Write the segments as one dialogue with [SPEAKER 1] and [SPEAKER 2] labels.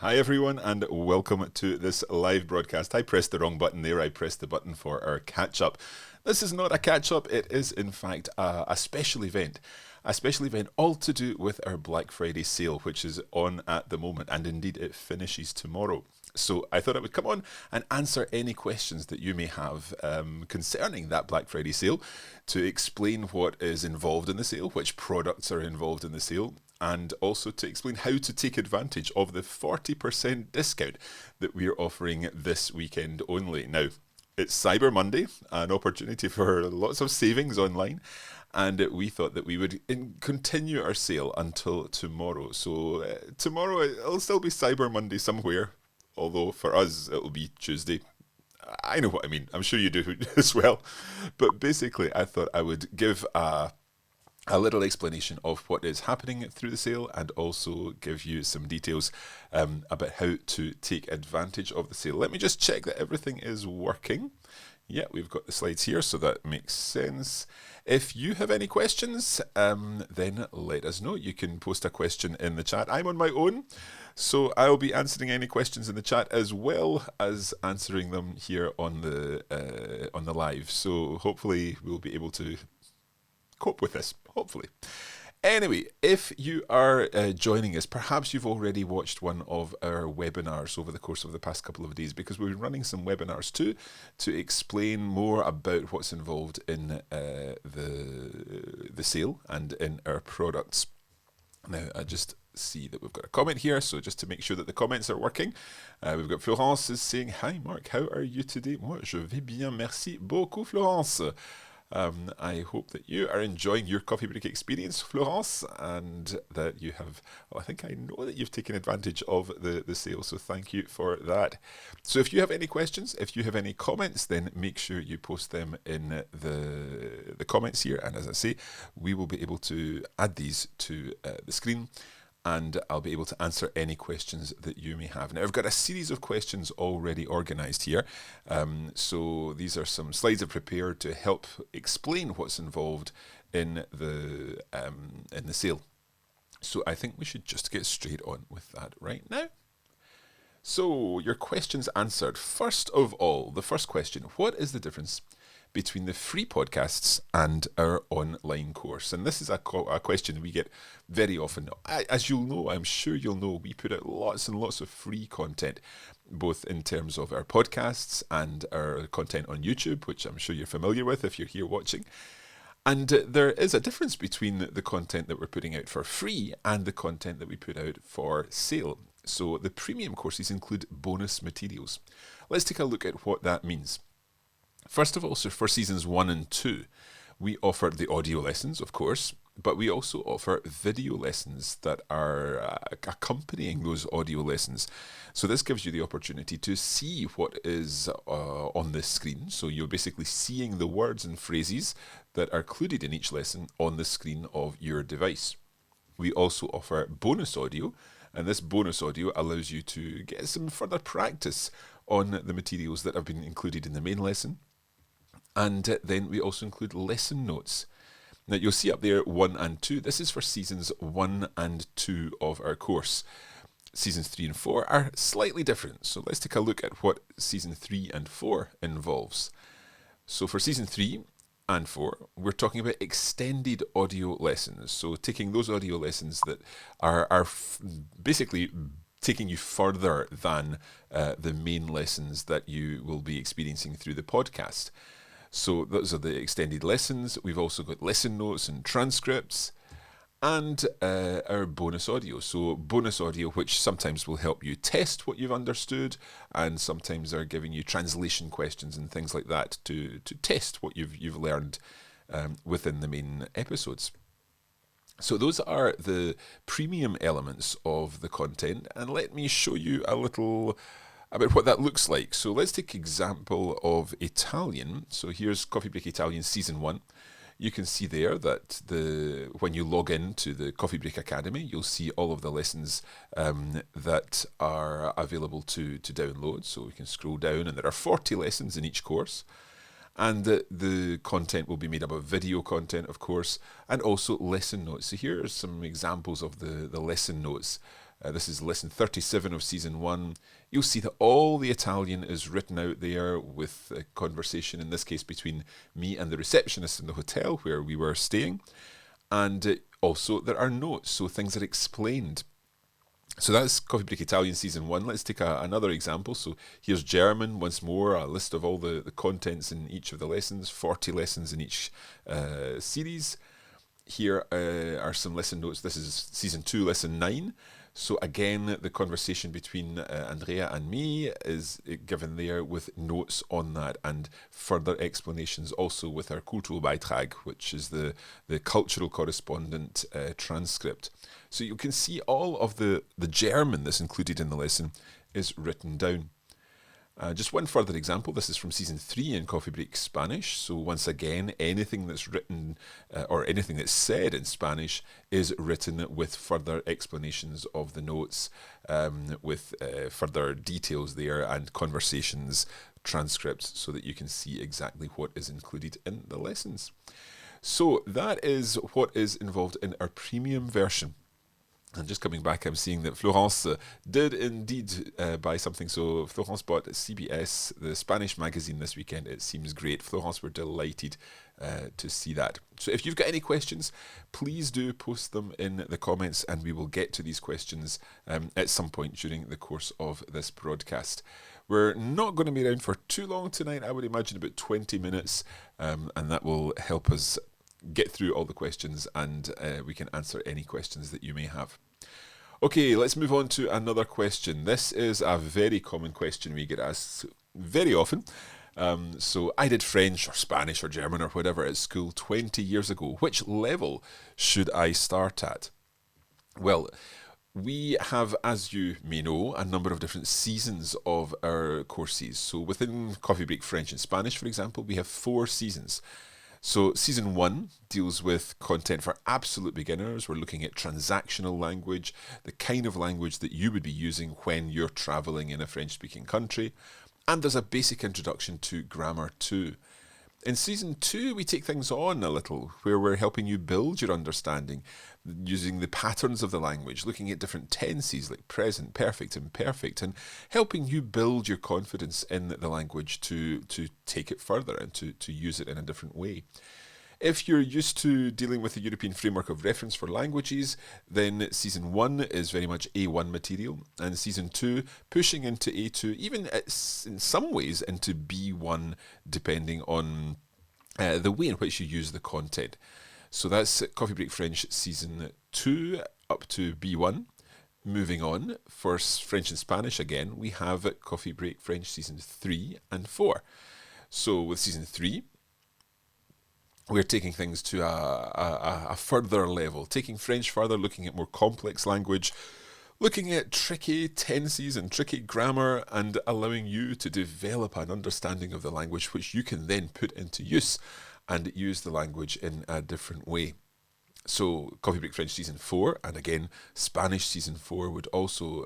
[SPEAKER 1] Hi everyone and welcome to this live broadcast. I pressed the wrong button there. I pressed the button for our catch-up. This is not a catch-up. It is in fact a special event. A special event all to do with our Black Friday sale, which is on at the moment, and indeed it finishes tomorrow. So I thought I would come on and answer any questions that you may have concerning that Black Friday sale, to explain what is involved in the sale, which products are involved in the sale, and also to explain how to take advantage of the 40% discount that we're offering this weekend only. Now, it's Cyber Monday, an opportunity for lots of savings online, and we thought that we would continue our sale until tomorrow. So tomorrow it'll still be Cyber Monday somewhere, although for us it'll be Tuesday. I know what I mean. I'm sure you do as well. But basically, I thought I would give a little explanation of what is happening through the sale, and also give you some details about how to take advantage of the sale. Let me just check that everything is working. Yeah, we've got the slides here, so that makes sense. If you have any questions, then let us know. You can post a question in the chat. I'm on my own, so I'll be answering any questions in the chat as well as answering them here on the live. So hopefully we'll be able to cope with this, hopefully. Anyway, if you are joining us, perhaps you've already watched one of our webinars over the course of the past couple of days, because we've been running some webinars too to explain more about what's involved in the sale and in our products. Now, I just see that we've got a comment here, so just to make sure that the comments are working, we've got Florence is saying, "Hi Mark, how are you today?" Moi, je vais bien, merci beaucoup Florence. I hope that you are enjoying your coffee break experience, Florence, and that you have, well, I think I know that you've taken advantage of the sale, so thank you for that. So if you have any questions, if you have any comments, then make sure you post them in the comments here, and as I say, we will be able to add these to the screen, and I'll be able to answer any questions that you may have. Now, I've got a series of questions already organised here. So these are some slides I've prepared to help explain what's involved in the sale. So I think we should just get straight on with that right now. So your questions answered. First of all, the first question: what is the difference between the free podcasts and our online course? And this is a question we get very often. As you'll know, I'm sure you'll know, we put out lots and lots of free content, both in terms of our podcasts and our content on YouTube, which I'm sure you're familiar with if you're here watching. And there is a difference between the content that we're putting out for free and the content that we put out for sale. So the premium courses include bonus materials. Let's take a look at what that means. First of all, so for seasons 1 and 2, we offer the audio lessons, of course, but we also offer video lessons that are accompanying those audio lessons. So this gives you the opportunity to see what is on the screen. So you're basically seeing the words and phrases that are included in each lesson on the screen of your device. We also offer bonus audio, and this bonus audio allows you to get some further practice on the materials that have been included in the main lesson. And then we also include lesson notes. Now you'll see up there 1 and 2. This is for seasons 1 and 2 of our course. Seasons 3 and 4 are slightly different. So let's take a look at what season 3 and 4 involves. So for season 3 and 4, we're talking about extended audio lessons. So taking those audio lessons that are basically taking you further than the main lessons that you will be experiencing through the podcast. So those are the extended lessons. We've also got lesson notes and transcripts, and our bonus audio. So bonus audio, which sometimes will help you test what you've understood, and sometimes are giving you translation questions and things like that to test what you've learned within the main episodes. So those are the premium elements of the content, and let me show you a little about what that looks like. So let's take example of Italian. So here's Coffee Break Italian Season 1. You can see there that when you log in to the Coffee Break Academy, you'll see all of the lessons that are available to download. So we can scroll down, and there are 40 lessons in each course. And the content will be made up of video content, of course, and also lesson notes. So here are some examples of the lesson notes This is lesson 37 of season 1. You'll see that all the Italian is written out there with a conversation, in this case between me and the receptionist in the hotel where we were staying. And also there are notes, so things are explained. So that's Coffee Break Italian season 1. Let's take another example. So here's German once more, a list of all the contents in each of the lessons, 40 lessons in each series. Here are some lesson notes. This is season 2, lesson 9. So again, the conversation between Andrea and me is given there with notes on that and further explanations also with our Kulturbeitrag, which is the cultural correspondent transcript. So you can see all of the German that's included in the lesson is written down. Just one further example, this is from season 3 in Coffee Break Spanish. So once again, anything that's written or anything that's said in Spanish is written with further explanations of the notes, with further details there and conversations, transcripts, so that you can see exactly what is included in the lessons. So that is what is involved in our premium version. And just coming back, I'm seeing that Florence did indeed buy something. So Florence bought CBS, the Spanish magazine, this weekend. It seems great. Florence, we're delighted to see that. So if you've got any questions, please do post them in the comments and we will get to these questions at some point during the course of this broadcast. We're not going to be around for too long tonight. I would imagine about 20 minutes, and that will help us get through all the questions and we can answer any questions that you may have. Okay, let's move on to another question. This is a very common question we get asked very often. So I did French or Spanish or German or whatever at school 20 years ago. Which level should I start at? Well, we have, as you may know, a number of different seasons of our courses. So within Coffee Break French and Spanish, for example, we have 4 seasons. So season 1 deals with content for absolute beginners. We're looking at transactional language, the kind of language that you would be using when you're traveling in a French-speaking country. And there's a basic introduction to grammar too. In season 2, we take things on a little, where we're helping you build your understanding, using the patterns of the language, looking at different tenses like present, perfect, imperfect, and helping you build your confidence in the language to take it further and to use it in a different way. If you're used to dealing with the European Framework of Reference for Languages, then season 1 is very much A1 material, and season 2 pushing into A2, even in some ways into B1, depending on the way in which you use the content. So that's Coffee Break French season 2 up to B1. Moving on, for French and Spanish again, we have Coffee Break French season 3 and 4. So with season 3, we're taking things to a further level, taking French further, looking at more complex language, looking at tricky tenses and tricky grammar, and allowing you to develop an understanding of the language which you can then put into use and use the language in a different way. So Coffee Break French season 4, and again Spanish season 4 would also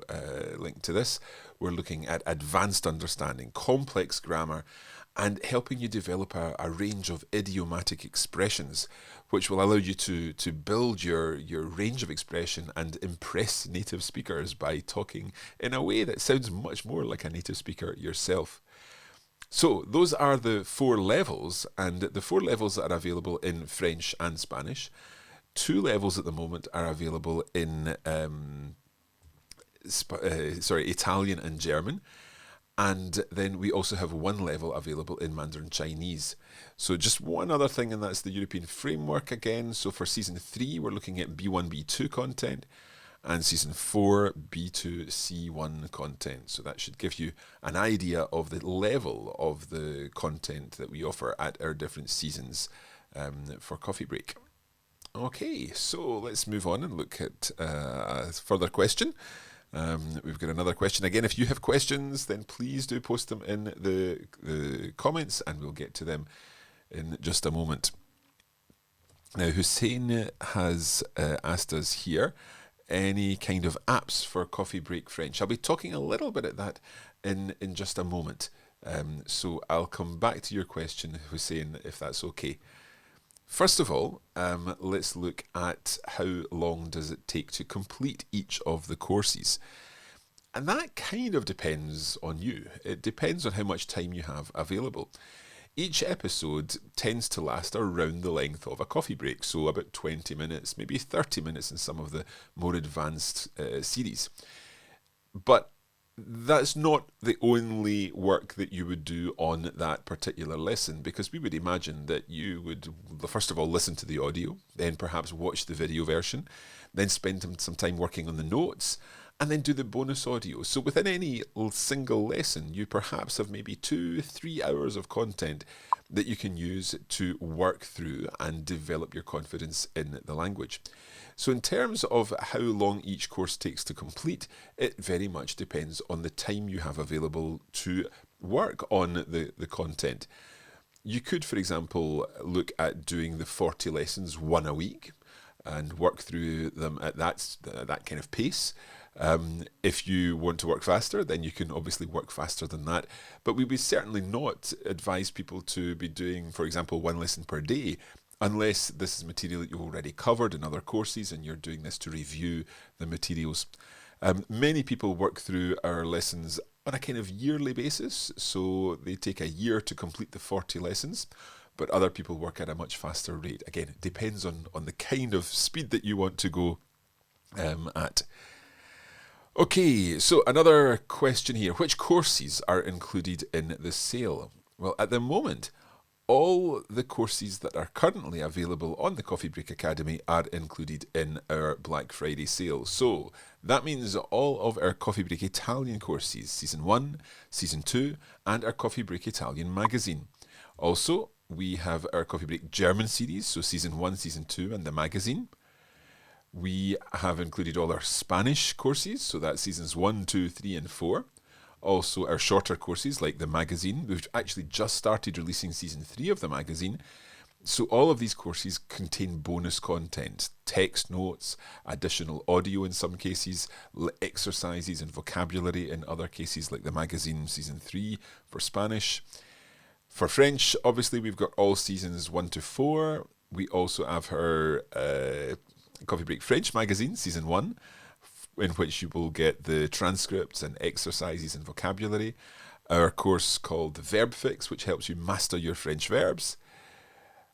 [SPEAKER 1] link to this. We're looking at advanced understanding, complex grammar, and helping you develop a range of idiomatic expressions which will allow you to build your range of expression and impress native speakers by talking in a way that sounds much more like a native speaker yourself. So those are the 4 levels, and the 4 levels that are available in French and Spanish. 2 levels at the moment are available in Italian and German. And then we also have 1 level available in Mandarin Chinese. So just one other thing, and that's the European Framework again. So for season 3, we're looking at B1, B2 content, and season 4, B2, C1 content. So that should give you an idea of the level of the content that we offer at our different seasons for Coffee Break. Okay, so let's move on and look at a further question. We've got another question. Again, if you have questions, then please do post them in the comments and we'll get to them in just a moment. Now, Hussein has asked us here any kind of apps for Coffee Break French. I'll be talking a little bit at that in just a moment. So I'll come back to your question, Hussein, if that's okay. First of all, let's look at how long does it take to complete each of the courses. And that kind of depends on you. It depends on how much time you have available. Each episode tends to last around the length of a coffee break, so about 20 minutes, maybe 30 minutes in some of the more advanced series. But that's not the only work that you would do on that particular lesson, because we would imagine that you would, first of all, listen to the audio, then perhaps watch the video version, then spend some time working on the notes, and then do the bonus audio. So within any single lesson, you perhaps have maybe 2-3 hours of content that you can use to work through and develop your confidence in the language. So in terms of how long each course takes to complete, it very much depends on the time you have available to work on the content. You could, for example, look at doing the 40 lessons one a week and work through them at that kind of pace. If you want to work faster, then you can obviously work faster than that. But we would certainly not advise people to be doing, for example, one lesson per day, unless this is material that you've already covered in other courses and you're doing this to review the materials. Many people work through our lessons on a kind of yearly basis, so they take a year to complete the 40 lessons, but other people work at a much faster rate. Again, it depends on the kind of speed that you want to go at. Okay, so another question here. Which courses are included in the sale? Well, at the moment, all the courses that are currently available on the Coffee Break Academy are included in our Black Friday sale. So that means all of our Coffee Break Italian courses, Season 1, Season 2, and our Coffee Break Italian magazine. Also, we have our Coffee Break German series, so Season 1, Season 2, and the magazine. We have included all our Spanish courses, so that's Seasons 1, 2, 3, and 4. Also our shorter courses like the magazine. We've actually just started releasing Season 3 of the magazine. So all of these courses contain bonus content, text notes, additional audio in some cases, exercises and vocabulary in other cases like the magazine Season 3 for Spanish. For French, obviously we've got all Seasons 1 to 4. We also have our Coffee Break French magazine, Season 1, in which you will get the transcripts and exercises and vocabulary. Our course called Verb Fix, which helps you master your French verbs.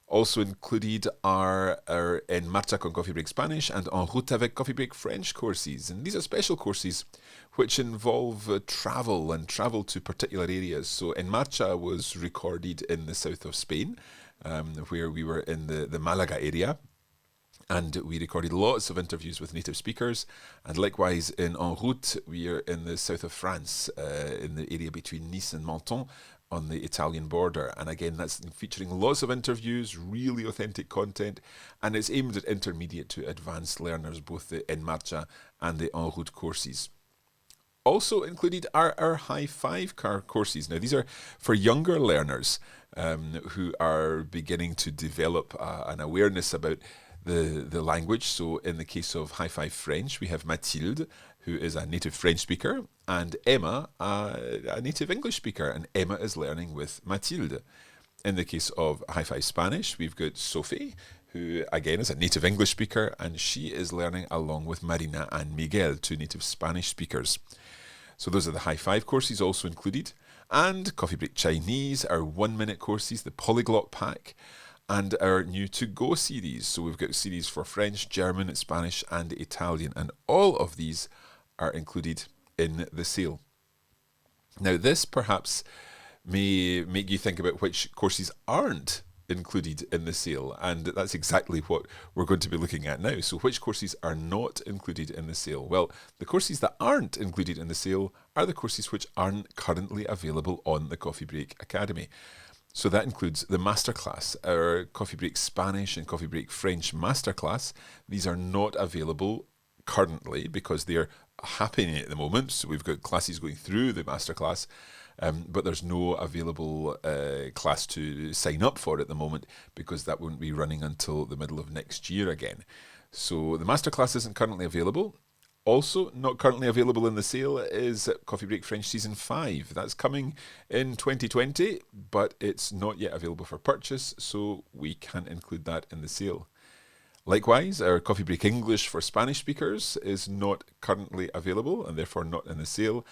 [SPEAKER 1] Also included are our En Marcha con Coffee Break Spanish and En Route avec Coffee Break French courses. And these are special courses which involve travel to particular areas. So En Marcha was recorded in the south of Spain, where we were in the Malaga area. And we recorded lots of interviews with native speakers. And likewise, in En Route, we are in the south of France, in the area between Nice and Menton, on the Italian border. And again, that's featuring lots of interviews, really authentic content, and it's aimed at intermediate to advanced learners, both the En Marcha and the En Route courses. Also included are our High Five courses. Now, these are for younger learners who are beginning to develop an awareness about the language. So in the case of High Five French, we have Mathilde, who is a native French speaker, and Emma, a native English speaker, and Emma is learning with Mathilde. In the case of High Five Spanish, we've got Sophie, who again is a native English speaker, and she is learning along with Marina and Miguel, two native Spanish speakers. So those are the High Five courses also included, and Coffee Break Chinese, our 1-minute courses, the Polyglot Pack, and our new to-go series. So we've got series for French, German, Spanish, and Italian, and all of these are included in the sale. Now, this perhaps may make you think about which courses aren't included in the sale, and that's exactly what we're going to be looking at now. So which courses are not included in the sale? Well, the courses that aren't included in the sale are the courses which aren't currently available on the Coffee Break Academy. So that includes the masterclass, our Coffee Break Spanish and Coffee Break French masterclass. These are not available currently because they're happening at the moment. So we've got classes going through the masterclass, but there's no available class to sign up for at the moment because that won't be running until the middle of next year again. So the masterclass isn't currently available. Also, not currently available in the sale is Coffee Break French Season 5. That's coming in 2020, but it's not yet available for purchase, so we can't include that in the sale. Likewise, our Coffee Break English for Spanish speakers is not currently available and therefore not in the sale,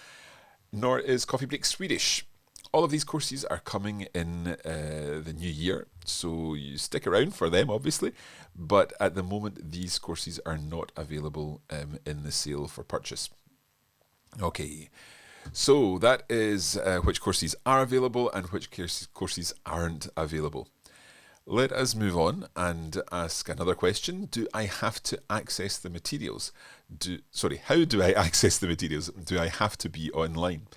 [SPEAKER 1] nor is Coffee Break Swedish. All of these courses are coming in the new year, so you stick around for them, obviously. But at the moment, these courses are not available in the sale for purchase. Okay, so that is which courses are available and which courses aren't available. Let us move on and ask another question. Do I have to access the materials? How do I access the materials? Do I have to be online?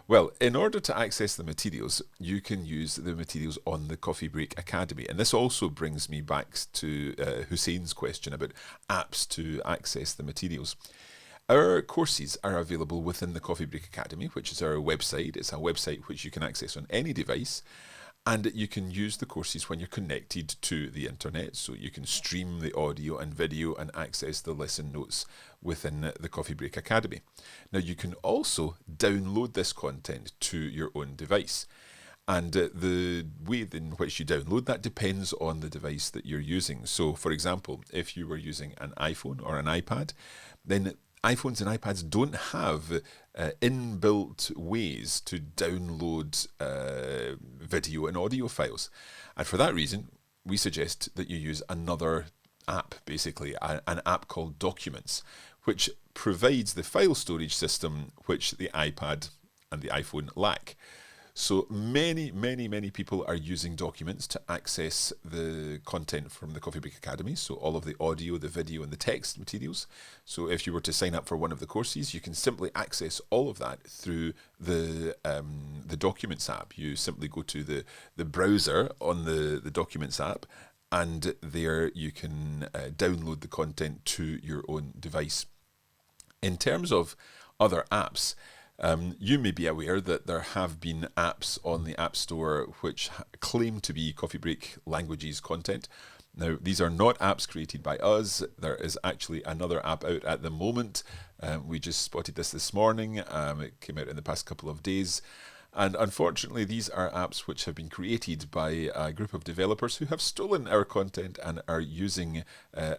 [SPEAKER 1] Well, in order to access the materials, you can use the materials on the Coffee Break Academy. And this also brings me back to Hussein's question about apps to access the materials. Our courses are available within the Coffee Break Academy, which is our website. It's a website which you can access on any device. And you can use the courses when you're connected to the internet, so you can stream the audio and video and access the lesson notes within the Coffee Break Academy. Now, you can also download this content to your own device. And the way in which you download that depends on the device that you're using. So, for example, if you were using an iPhone or an iPad, then iPhones and iPads don't have inbuilt ways to download video and audio files. And for that reason, we suggest that you use another app, basically, an app called Documents, which provides the file storage system which the iPad and the iPhone lack. So many people are using Documents to access the content from the Coffee Break Academy. So all of the audio, the video, and the text materials. So if you were to sign up for one of the courses, you can simply access all of that through the Documents app. You simply go to the browser on the Documents app, and there you can download the content to your own device. In terms of other apps, you may be aware that there have been apps on the App Store which claim to be Coffee Break Languages content. Now, these are not apps created by us. There is actually another app out at the moment. We just spotted this morning. It came out in the past couple of days. And unfortunately, these are apps which have been created by a group of developers who have stolen our content and are using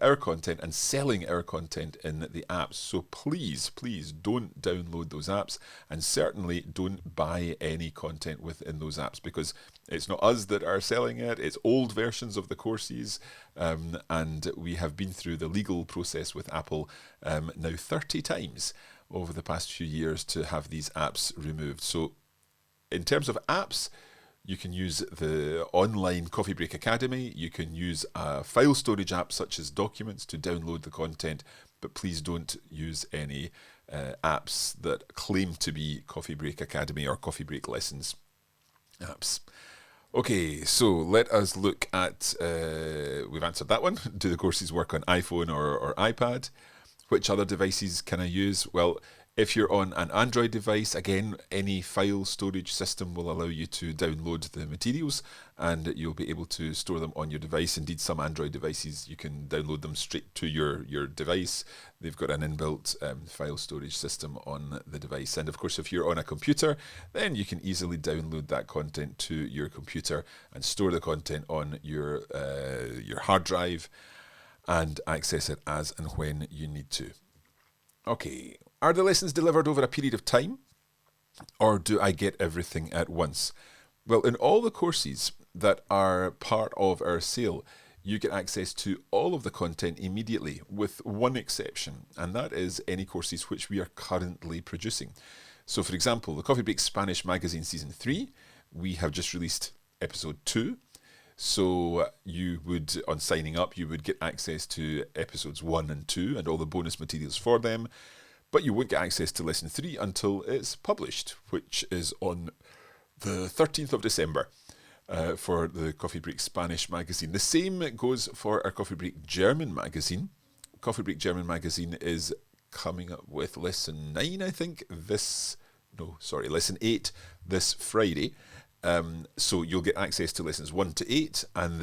[SPEAKER 1] our content and selling our content in the apps. So please don't download those apps, and certainly don't buy any content within those apps, because it's not us that are selling it. It's old versions of the courses, and we have been through the legal process with Apple now 30 times over the past few years to have these apps removed. So in terms of apps, you can use the online Coffee Break Academy. You can use a file storage app such as Documents to download the content, but please don't use any apps that claim to be Coffee Break Academy or Coffee Break Lessons apps. Okay, so let us look at, we've answered that one. Do the courses work on iPhone or iPad? Which other devices can I use? Well, if you're on an Android device, again, any file storage system will allow you to download the materials, and you'll be able to store them on your device. Indeed, some Android devices, you can download them straight to your device. They've got an inbuilt file storage system on the device. And of course, if you're on a computer, then you can easily download that content to your computer and store the content on your hard drive and access it as and when you need to. Okay, are the lessons delivered over a period of time, or do I get everything at once? Well, in all the courses that are part of our sale, you get access to all of the content immediately, with one exception, and that is any courses which we are currently producing. So, for example, the Coffee Break Spanish Magazine Season 3, we have just released episode 2. So you would, on signing up, you would get access to episodes 1 and 2 and all the bonus materials for them, but you won't get access to lesson 3 until it's published, which is on the 13th of December for the Coffee Break Spanish magazine. The same goes for our Coffee Break German magazine. Coffee Break German magazine is coming up with lesson 9, I think, lesson 8 this Friday. So you'll get access to lessons 1 to 8, and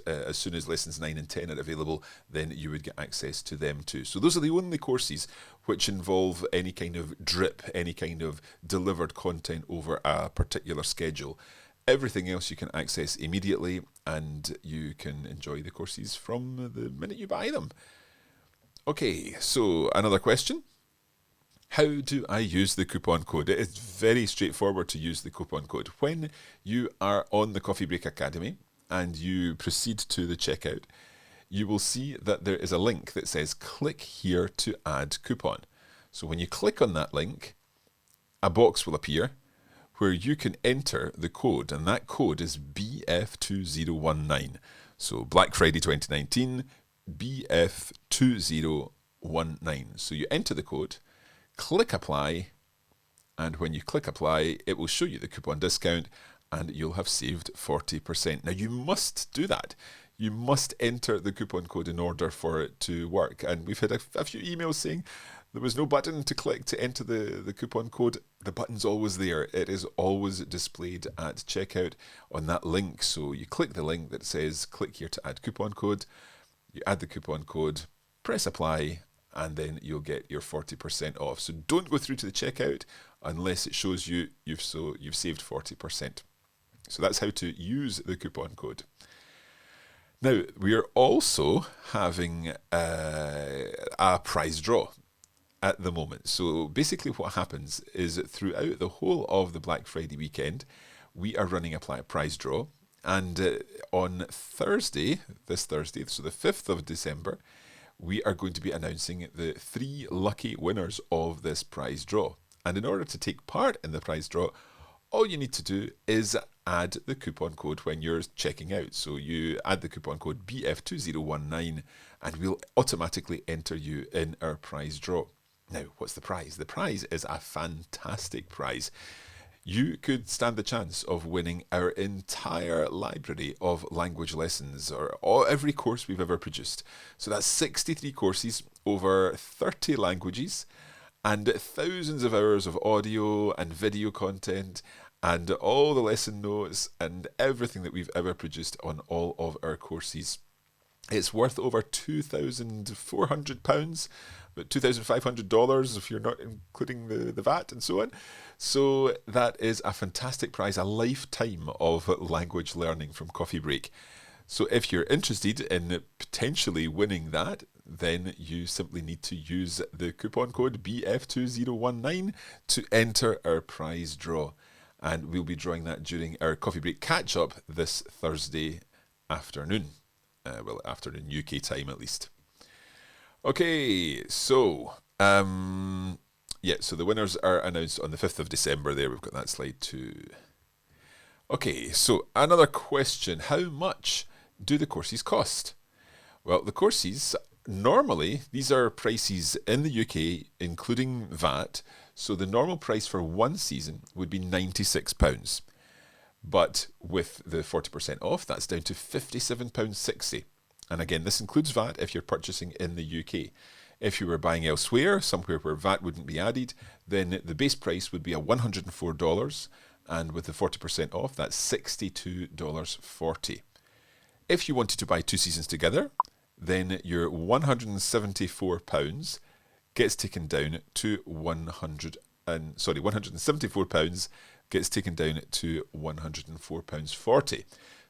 [SPEAKER 1] as soon as lessons 9 and 10 are available, then you would get access to them too. So those are the only courses which involve any kind of drip, any kind of delivered content over a particular schedule. Everything else you can access immediately, and you can enjoy the courses from the minute you buy them. Okay, so another question. How do I use the coupon code? It is very straightforward to use the coupon code. When you are on the Coffee Break Academy and you proceed to the checkout, you will see that there is a link that says click here to add coupon. So when you click on that link, a box will appear where you can enter the code, and that code is BF2019. So Black Friday 2019, BF2019. So you enter the code, click apply, and when you click apply, it will show you the coupon discount and you'll have saved 40%. Now you must do that. You must enter the coupon code in order for it to work. And we've had a few emails saying there was no button to click to enter the coupon code. The button's always there. It is always displayed at checkout on that link. So you click the link that says click here to add coupon code. You add the coupon code, press apply, and then you'll get your 40% off. So don't go through to the checkout unless it shows you you've saved 40%. So that's how to use the coupon code. Now, we are also having a prize draw at the moment. So basically what happens is that throughout the whole of the Black Friday weekend, we are running a prize draw. And on Thursday, this Thursday, so the 5th of December, we are going to be announcing the 3 lucky winners of this prize draw. And in order to take part in the prize draw, all you need to do is add the coupon code when you're checking out. So you add the coupon code BF2019 and we'll automatically enter you in our prize draw. Now, what's the prize? The prize is a fantastic prize. You could stand the chance of winning our entire library of language lessons, or every course we've ever produced. So that's 63 courses over 30 languages and thousands of hours of audio and video content and all the lesson notes and everything that we've ever produced on all of our courses. It's worth over £2,400, but $2,500 if you're not including the VAT and so on. So that is a fantastic prize, a lifetime of language learning from Coffee Break. So if you're interested in potentially winning that, then you simply need to use the coupon code BF2019 to enter our prize draw. And we'll be drawing that during our Coffee Break catch-up this Thursday afternoon. Afternoon UK time at least. Okay, so so the winners are announced on the 5th of December there. We've got that slide too. Okay, so another question. How much do the courses cost? Well, the courses, normally, these are prices in the UK, including VAT. So the normal price for one season would be £96. But with the 40% off, that's down to £57.60. And again, this includes VAT if you're purchasing in the UK. If you were buying elsewhere, somewhere where VAT wouldn't be added, then the base price would be $104. And with the 40% off, that's $62.40. If you wanted to buy 2 seasons together, then your £174 gets taken down to £174 gets taken down to £104.40.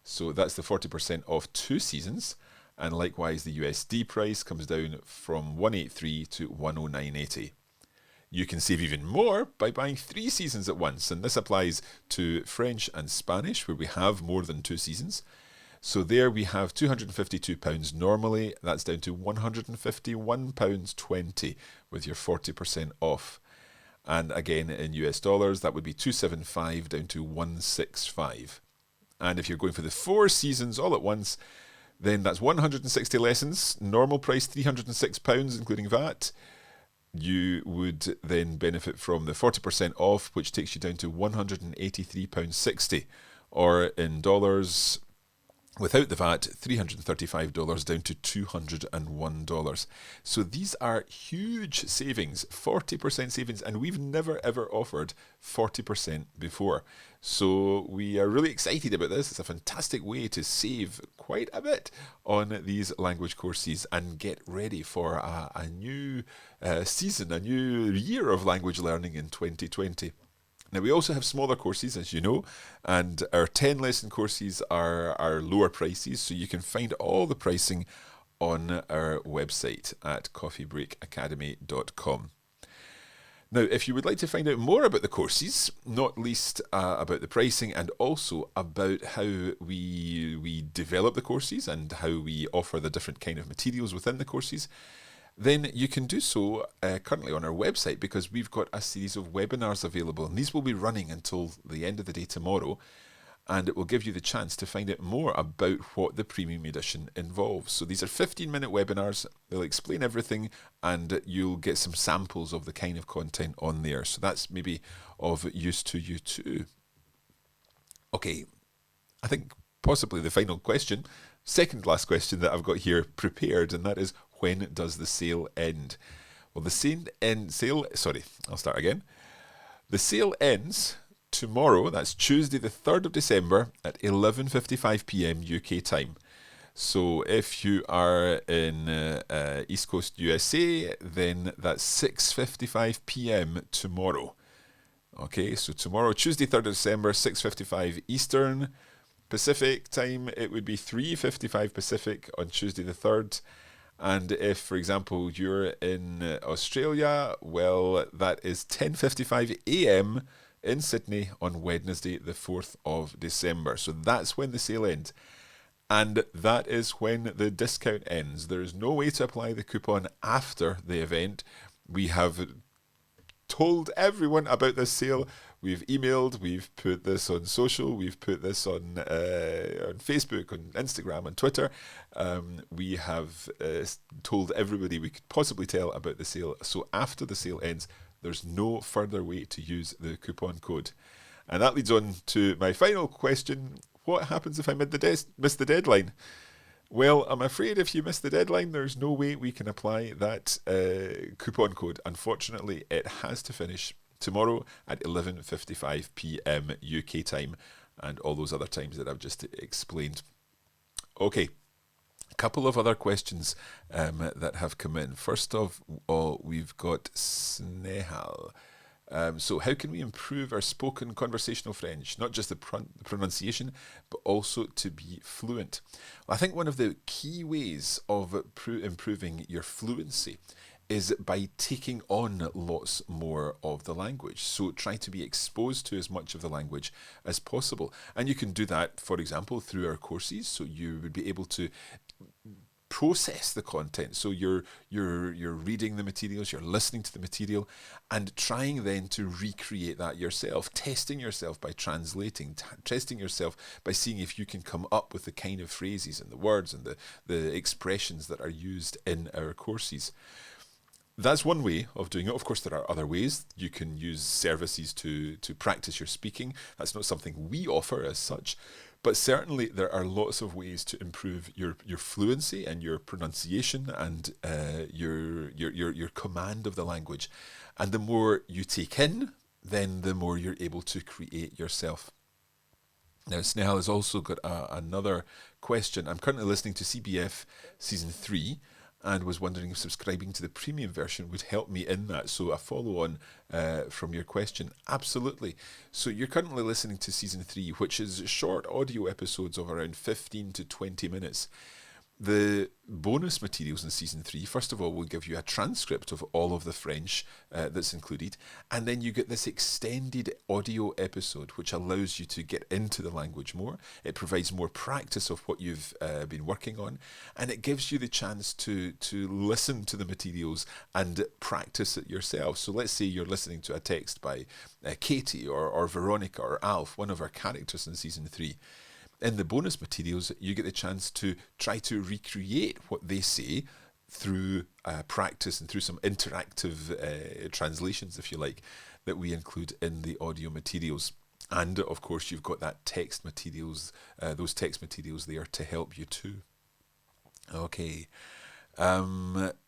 [SPEAKER 1] So that's the 40% off 2 seasons. And likewise, the USD price comes down from $183 to $109.80. You can save even more by buying 3 seasons at once. And this applies to French and Spanish, where we have more than 2 seasons. So there we have £252 normally. That's down to £151.20 with your 40% off. And again, in US dollars, that would be $275 down to $165. And if you're going for the 4 seasons all at once, then that's 160 lessons, normal price £306, including VAT. You would then benefit from the 40% off, which takes you down to £183.60, or in dollars, Without the VAT, $335 down to $201. So these are huge savings, 40% savings, and we've never ever offered 40% before. So we are really excited about this. It's a fantastic way to save quite a bit on these language courses and get ready for a new season, a new year of language learning in 2020. Now, we also have smaller courses, as you know, and our 10 lesson courses are lower prices, so you can find all the pricing on our website at coffeebreakacademy.com. Now, if you would like to find out more about the courses, not least about the pricing and also about how we develop the courses and how we offer the different kind of materials within the courses, then you can do so currently on our website, because we've got a series of webinars available, and these will be running until the end of the day tomorrow, and it will give you the chance to find out more about what the premium edition involves. So these are 15-minute webinars. They'll explain everything, and you'll get some samples of the kind of content on there. So that's maybe of use to you too. Okay, I think possibly the final question, second last question that I've got here prepared, and that is, when does the sale end? Well, the sale ends tomorrow. That's Tuesday the 3rd of December at 11:55 p.m. UK time. So if you are in East Coast USA, then that's 6:55 p.m. tomorrow. Okay, so tomorrow, Tuesday 3rd of December, 6:55 Eastern. Pacific time, it would be 3:55 Pacific on Tuesday the 3rd. And if, for example, you're in Australia, well, that is 10:55 a.m. in Sydney on Wednesday, the 4th of December. So that's when the sale ends. And that is when the discount ends. There is no way to apply the coupon after the event. We have told everyone about this sale. We've emailed, we've put this on social, we've put this on Facebook, on Instagram, on Twitter. We have told everybody we could possibly tell about the sale. So after the sale ends, there's no further way to use the coupon code. And that leads on to my final question. What happens if I miss the deadline? Well, I'm afraid if you miss the deadline, there's no way we can apply that coupon code. Unfortunately, it has to finish tomorrow at 11:55 p.m. UK time, and all those other times that I've just explained. Okay, a couple of other questions that have come in. First of all, we've got Snehal. So how can we improve our spoken conversational French? Not just the pronunciation, but also to be fluent. Well, I think one of the key ways of improving your fluency is by taking on lots more of the language. So try to be exposed to as much of the language as possible. And you can do that, for example, through our courses. So you would be able to process the content. So you're reading the materials, you're listening to the material, and trying then to recreate that yourself, testing yourself by translating, testing yourself by seeing if you can come up with the kind of phrases and the words and the expressions that are used in our courses. That's one way of doing it. Of course, there are other ways. You can use services to practice your speaking. That's not something we offer as such. But certainly there are lots of ways to improve your fluency and your pronunciation and your command of the language. And the more you take in, then the more you're able to create yourself. Now, Snehal has also got another question. I'm currently listening to CBF Season 3 and was wondering if subscribing to the premium version would help me in that. So a follow-on from your question. Absolutely. So you're currently listening to Season 3, which is short audio episodes of around 15 to 20 minutes. The bonus materials in Season 3, first of all, will give you a transcript of all of the French that's included, and then you get this extended audio episode, which allows you to get into the language more. It provides more practice of what you've been working on, and it gives you the chance to listen to the materials and practice it yourself. So let's say you're listening to a text by Katie or Veronica or Alf, one of our characters in Season 3. In the bonus materials, you get the chance to try to recreate what they say through practice and through some interactive translations, if you like, that we include in the audio materials. And of course, you've got that text materials, those text materials there to help you too. Okay.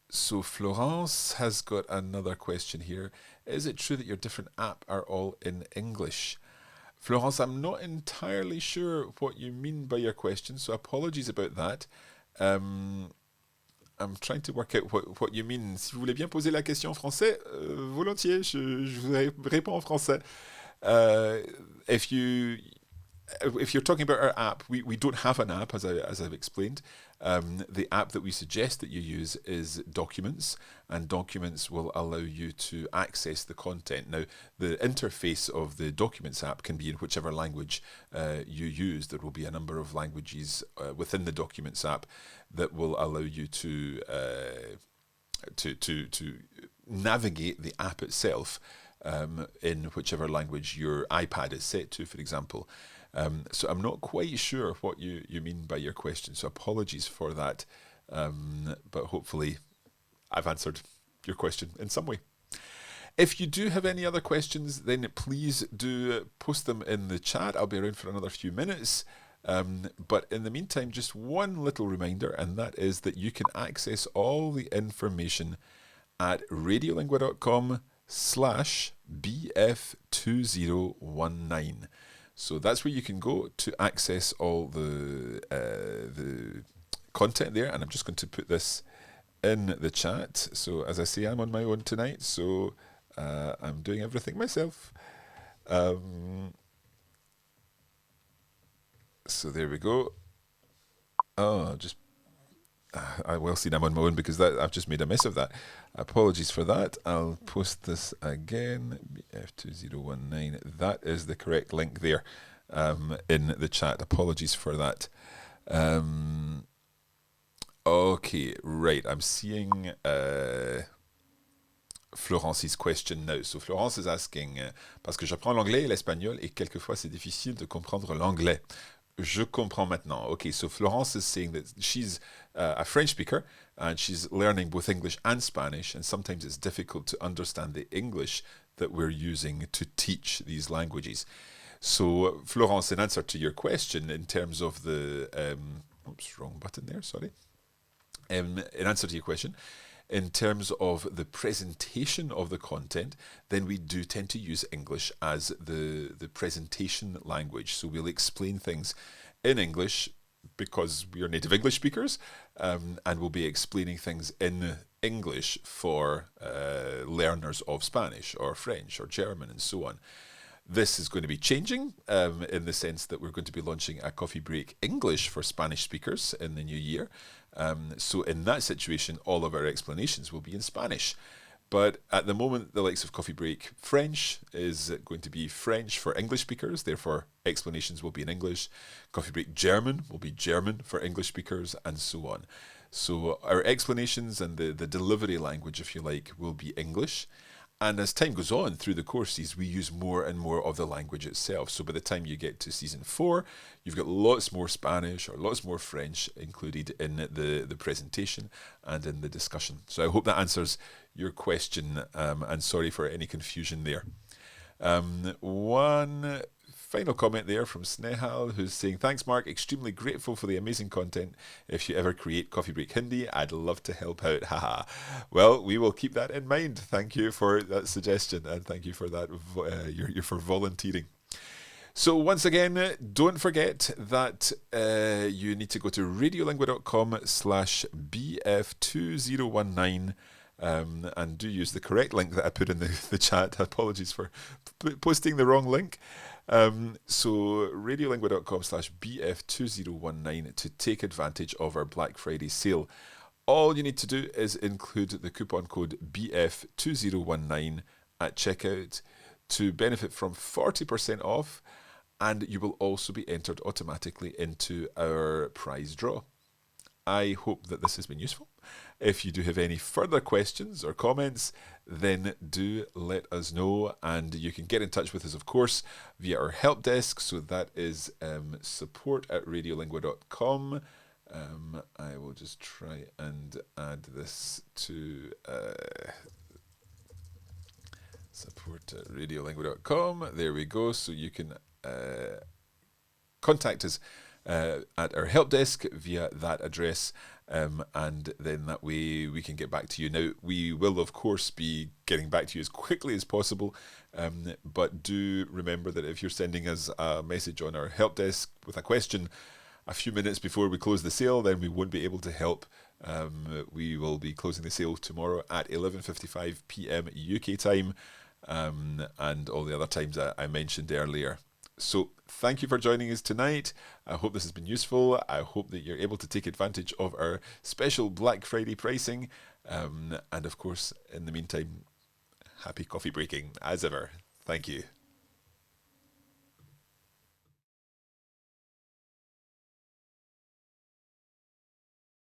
[SPEAKER 1] So Florence has got another question here. Is it true that your different app are all in English? Florence, I'm not entirely sure what you mean by your question, so apologies about that. Um, I'm trying to work out what you mean. Si vous voulez bien poser la question en français, volontiers, je vous réponds en français. Uh, if you if you're talking about our app, we don't have an app, as I've explained. The app that we suggest that you use is Documents, and Documents will allow you to access the content. Now, the interface of the Documents app can be in whichever language you use. There will be a number of languages within the Documents app that will allow you to navigate the app itself in whichever language your iPad is set to, for example. So I'm not quite sure what you mean by your question, so apologies for that. But hopefully I've answered your question in some way. If you do have any other questions, then please do post them in the chat. I'll be around for another few minutes. But in the meantime, just one little reminder, and that is that you can access all the information at radiolingua.com/bf2019. So that's where you can go to access all the content there. And I'm just going to put this in the chat. So as I say, I'm on my own tonight, so I'm doing everything myself. So there we go. Oh, just well seen, I'm on my own because I've just made a mess of that. Apologies for that. I'll post this again. BF2019. That is the correct link there in the chat. Apologies for that. Okay, right. I'm seeing Florence's question now. So Florence is asking, parce que j'apprends l'anglais et l'espagnol et quelquefois c'est difficile de comprendre l'anglais. Je comprends maintenant. Okay, so Florence is saying that she's a French speaker and she's learning both English and Spanish, and sometimes it's difficult to understand the English that we're using to teach these languages. So, Florence, in answer to your question, in terms of the oops, wrong button there. Sorry. In answer to your question, in terms of the presentation of the content, then we do tend to use English as the presentation language. So we'll explain things in English because we are native English speakers, and we'll be explaining things in English for learners of Spanish or French or German and so on. This is going to be changing in the sense that we're going to be launching a Coffee Break English for Spanish speakers in the new year. So in that situation, all of our explanations will be in Spanish. But at the moment, the likes of Coffee Break French is going to be French for English speakers, therefore explanations will be in English. Coffee Break German will be German for English speakers, and so on. So our explanations and the delivery language, if you like, will be English. And as time goes on through the courses, we use more and more of the language itself. So by the time you get to season 4, you've got lots more Spanish or lots more French included in the presentation and in the discussion. So I hope that answers your question, and sorry for any confusion there. One final comment there from Snehal, who's saying, thanks Mark, extremely grateful for the amazing content. If you ever create Coffee Break Hindi, I'd love to help out. Haha. Well, we will keep that in mind. Thank you for that suggestion, and thank you for that for volunteering. So once again, don't forget that you need to go to radiolingua.com/bf2019 and do use the correct link that I put in the chat. Apologies for posting the wrong link. So radiolingua.com/bf2019 to take advantage of our Black Friday sale. All you need to do is include the coupon code BF2019 at checkout to benefit from 40% off, and you will also be entered automatically into our prize draw. I hope that this has been useful. If you do have any further questions or comments, then do let us know, and you can get in touch with us, of course, via our help desk. So that is support@radiolingua.com. I will just try and add this to support@radiolingua.com. There we go. So you can contact us at our help desk via that address, and then that way we can get back to you. Now, we will, of course, be getting back to you as quickly as possible, but do remember that if you're sending us a message on our help desk with a question a few minutes before we close the sale, then we won't be able to help. We will be closing the sale tomorrow at 11:55 p.m. UK time, and all the other times I mentioned earlier. So thank you for joining us tonight. I hope this has been useful. I hope that you're able to take advantage of our special Black Friday pricing. And of course, in the meantime, happy coffee breaking as ever. Thank you.